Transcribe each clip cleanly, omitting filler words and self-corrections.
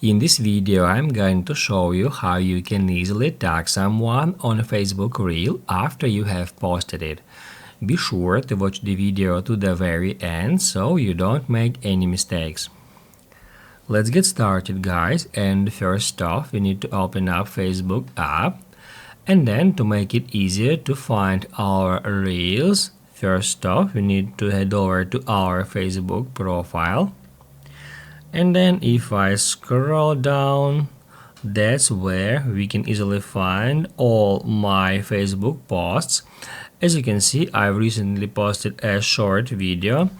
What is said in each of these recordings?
In this video, I'm going to show you how you can easily tag someone on a Facebook Reel after you have posted it. Be sure to watch the video to the very end so you don't make any mistakes. Let's get started, guys, and first off we need to open up Facebook app, and then to make it easier to find our Reels, first off we need to head over to our Facebook profile. And then if I scroll down, that's where we can easily find all my Facebook posts. As you can see, I recently posted a short video,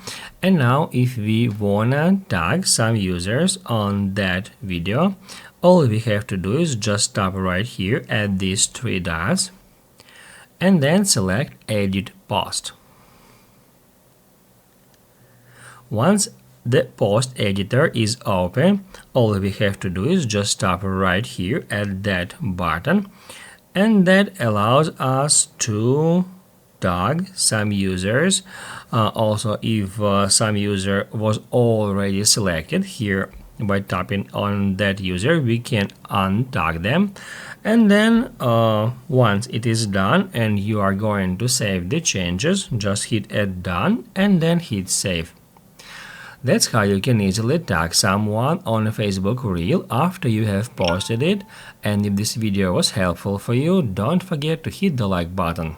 and now if we wanna tag some users on that video, all we have to do is just tap right here at these three dots and then select Edit Post. Once the post editor is open, all we have to do is just tap right here at that button, and that allows us to tag some users. Also, if some user was already selected here, by tapping on that user we can untag them, and then once it is done and you are going to save the changes, just hit add done and then hit save. That's how you can easily tag someone on a Facebook Reel after you have posted it. And if this video was helpful for you, don't forget to hit the like button.